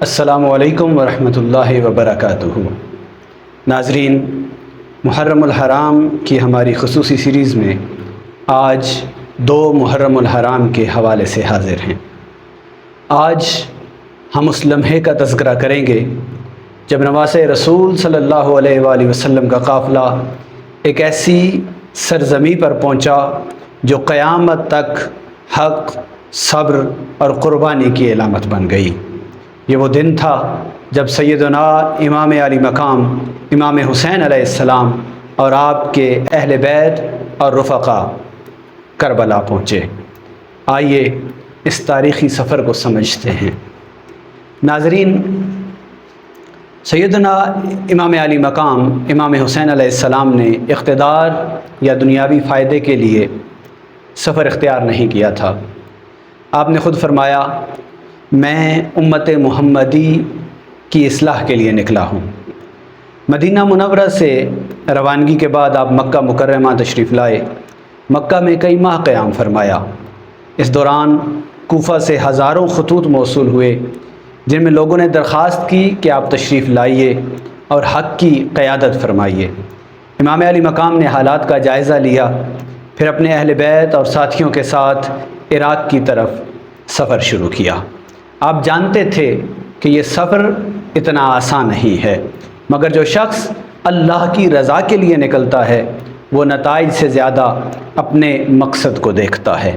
السلام علیکم ورحمۃ اللہ وبرکاتہ۔ ناظرین، محرم الحرام کی ہماری خصوصی سیریز میں آج 2 محرم الحرام کے حوالے سے حاضر ہیں۔ آج ہم اس لمحے کا تذکرہ کریں گے جب نواسۂ رسول صلی اللہ علیہ وآلہ وسلم کا قافلہ ایک ایسی سرزمیں پر پہنچا جو قیامت تک حق، صبر اور قربانی کی علامت بن گئی۔ یہ وہ دن تھا جب سیدنا امام علی مقام امام حسین علیہ السلام اور آپ کے اہل بیت اور رفقا کربلا پہنچے۔ آئیے اس تاریخی سفر کو سمجھتے ہیں۔ ناظرین، سیدنا امام علی مقام امام حسین علیہ السلام نے اقتدار یا دنیاوی فائدے کے لیے سفر اختیار نہیں کیا تھا۔ آپ نے خود فرمایا، میں امت محمدی کی اصلاح کے لیے نکلا ہوں۔ مدینہ منورہ سے روانگی کے بعد آپ مکہ مکرمہ تشریف لائے۔ مکہ میں کئی ماہ قیام فرمایا۔ اس دوران کوفہ سے ہزاروں خطوط موصول ہوئے جن میں لوگوں نے درخواست کی کہ آپ تشریف لائیے اور حق کی قیادت فرمائیے۔ امام علی مقام نے حالات کا جائزہ لیا، پھر اپنے اہل بیت اور ساتھیوں کے ساتھ عراق کی طرف سفر شروع کیا۔ آپ جانتے تھے کہ یہ سفر اتنا آسان نہیں ہے، مگر جو شخص اللہ کی رضا کے لیے نکلتا ہے وہ نتائج سے زیادہ اپنے مقصد کو دیکھتا ہے۔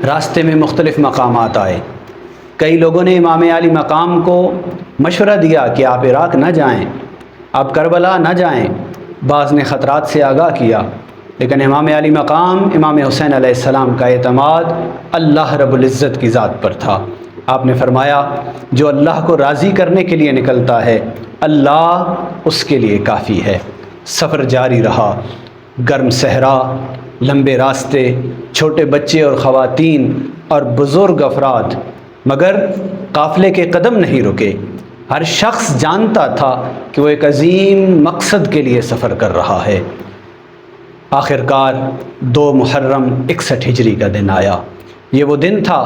راستے میں مختلف مقامات آئے۔ کئی لوگوں نے امام علی مقام کو مشورہ دیا کہ آپ عراق نہ جائیں، آپ کربلا نہ جائیں۔ بعض نے خطرات سے آگاہ کیا، لیکن امام علی مقام امام حسین علیہ السلام کا اعتماد اللہ رب العزت کی ذات پر تھا۔ آپ نے فرمایا، جو اللہ کو راضی کرنے کے لیے نکلتا ہے اللہ اس کے لیے کافی ہے۔ سفر جاری رہا۔ گرم صحرا، لمبے راستے، چھوٹے بچے اور خواتین اور بزرگ افراد، مگر قافلے کے قدم نہیں رکے۔ ہر شخص جانتا تھا کہ وہ ایک عظیم مقصد کے لیے سفر کر رہا ہے۔ آخرکار 2 محرم 61 ہجری کا دن آیا۔ یہ وہ دن تھا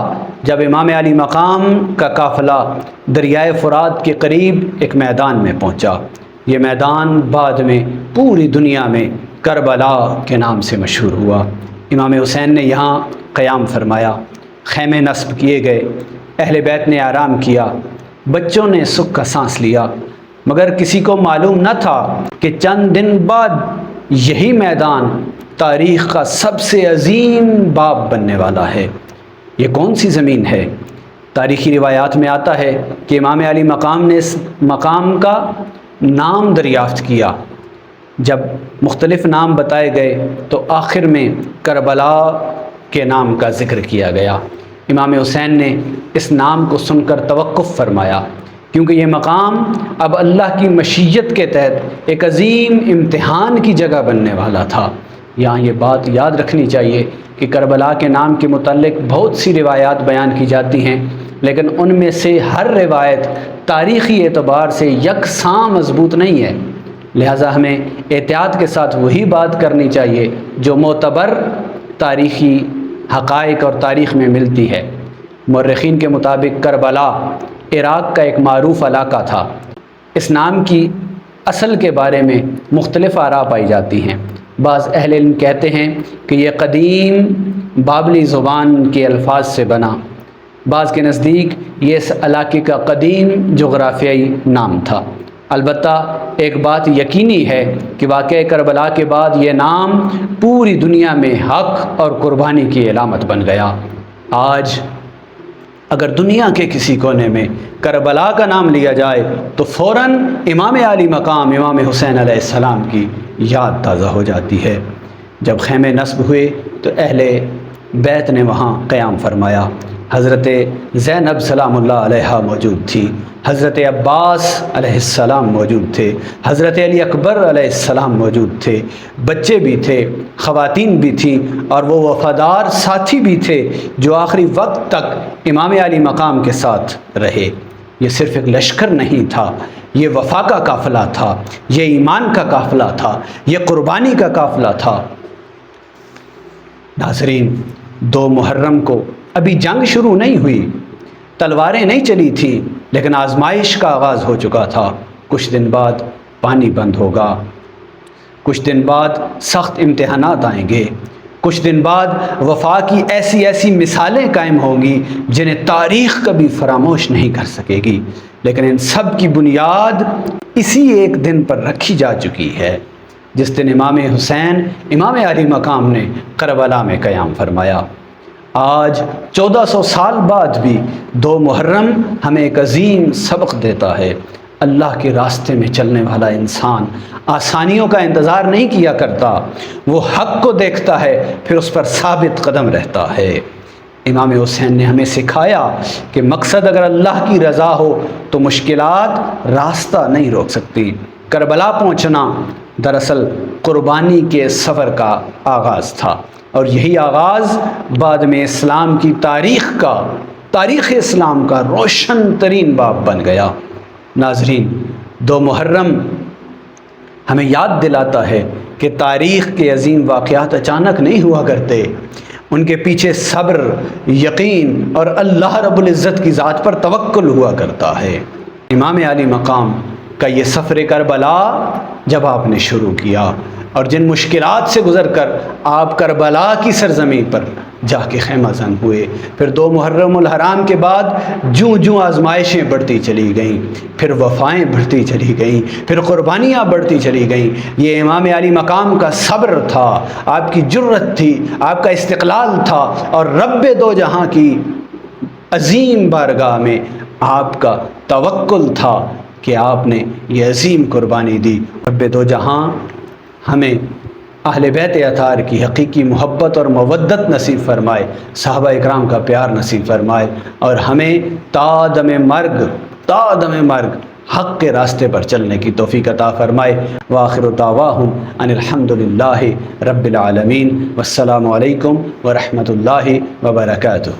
جب امام علی مقام کا قافلہ دریائے فرات کے قریب ایک میدان میں پہنچا۔ یہ میدان بعد میں پوری دنیا میں کربلا کے نام سے مشہور ہوا۔ امام حسین نے یہاں قیام فرمایا، خیمے نصب کیے گئے، اہل بیت نے آرام کیا، بچوں نے سکھ کا سانس لیا، مگر کسی کو معلوم نہ تھا کہ چند دن بعد یہی میدان تاریخ کا سب سے عظیم باب بننے والا ہے۔ یہ کون سی زمین ہے؟ تاریخی روایات میں آتا ہے کہ امام علی مقام نے اس مقام کا نام دریافت کیا۔ جب مختلف نام بتائے گئے تو آخر میں کربلا کے نام کا ذکر کیا گیا۔ امام حسین نے اس نام کو سن کر توقف فرمایا، کیونکہ یہ مقام اب اللہ کی مشیت کے تحت ایک عظیم امتحان کی جگہ بننے والا تھا۔ یہاں یہ بات یاد رکھنی چاہیے کہ کربلا کے نام کے متعلق بہت سی روایات بیان کی جاتی ہیں، لیکن ان میں سے ہر روایت تاریخی اعتبار سے یکساں مضبوط نہیں ہے، لہٰذا ہمیں احتیاط کے ساتھ وہی بات کرنی چاہیے جو معتبر تاریخی حقائق اور تاریخ میں ملتی ہے۔ مورخین کے مطابق کربلا عراق کا ایک معروف علاقہ تھا۔ اس نام کی اصل کے بارے میں مختلف آراء پائی جاتی ہیں۔ بعض اہل علم کہتے ہیں کہ یہ قدیم بابلی زبان کے الفاظ سے بنا، بعض کے نزدیک یہ اس علاقے کا قدیم جغرافیائی نام تھا۔ البتہ ایک بات یقینی ہے کہ واقعہ کربلا کے بعد یہ نام پوری دنیا میں حق اور قربانی کی علامت بن گیا۔ آج اگر دنیا کے کسی کونے میں کربلا کا نام لیا جائے تو فوراً امام علی مقام امام حسین علیہ السلام کی یاد تازہ ہو جاتی ہے۔ جب خیمے نصب ہوئے تو اہل بیت نے وہاں قیام فرمایا۔ حضرت زینب سلام اللہ علیہا موجود تھی، حضرت عباس علیہ السلام موجود تھے، حضرت علی اکبر علیہ السلام موجود تھے، بچے بھی تھے، خواتین بھی تھیں، اور وہ وفادار ساتھی بھی تھے جو آخری وقت تک امام علی مقام کے ساتھ رہے۔ یہ صرف ایک لشکر نہیں تھا، یہ وفا کا قافلہ تھا، یہ ایمان کا قافلہ تھا، یہ قربانی کا قافلہ تھا۔ ناظرین، 2 محرم کو ابھی جنگ شروع نہیں ہوئی، تلواریں نہیں چلی تھیں، لیکن آزمائش کا آغاز ہو چکا تھا۔ کچھ دن بعد پانی بند ہوگا، کچھ دن بعد سخت امتحانات آئیں گے، کچھ دن بعد وفا کی ایسی ایسی مثالیں قائم ہوں گی جنہیں تاریخ کبھی فراموش نہیں کر سکے گی، لیکن ان سب کی بنیاد اسی ایک دن پر رکھی جا چکی ہے جس دن امام حسین امام علی مقام نے کربلا میں قیام فرمایا۔ آج 1400 سال بعد بھی 2 محرم ہمیں ایک عظیم سبق دیتا ہے۔ اللہ کے راستے میں چلنے والا انسان آسانیوں کا انتظار نہیں کیا کرتا، وہ حق کو دیکھتا ہے پھر اس پر ثابت قدم رہتا ہے۔ امام حسین نے ہمیں سکھایا کہ مقصد اگر اللہ کی رضا ہو تو مشکلات راستہ نہیں روک سکتی۔ کربلا پہنچنا دراصل قربانی کے سفر کا آغاز تھا، اور یہی آغاز بعد میں اسلام کی تاریخ اسلام کا روشن ترین باب بن گیا۔ ناظرین، 2 محرم ہمیں یاد دلاتا ہے کہ تاریخ کے عظیم واقعات اچانک نہیں ہوا کرتے، ان کے پیچھے صبر، یقین اور اللہ رب العزت کی ذات پر توکل ہوا کرتا ہے۔ امام علی مقام کا یہ سفر کربلا جب آپ نے شروع کیا اور جن مشکلات سے گزر کر آپ کربلا کی سرزمین پر جا کے خیمہ زن ہوئے، پھر 2 محرم الحرام کے بعد جوں آزمائشیں بڑھتی چلی گئیں، پھر وفائیں بڑھتی چلی گئیں، پھر قربانیاں بڑھتی چلی گئیں، یہ امام علی مقام کا صبر تھا، آپ کی جرت تھی، آپ کا استقلال تھا، اور رب دو جہاں کی عظیم بارگاہ میں آپ کا توکل تھا کہ آپ نے یہ عظیم قربانی دی۔ رب دو جہاں ہمیں اہل بیت اطہار کی حقیقی محبت اور مودت نصیب فرمائے، صحابہ اکرام کا پیار نصیب فرمائے، اور ہمیں تا دم مرگ حق کے راستے پر چلنے کی توفیق عطا فرمائے۔ وآخر دعواہم ان الحمدللہ رب العالمین، والسلام علیکم ورحمۃ اللہ وبرکاتہ۔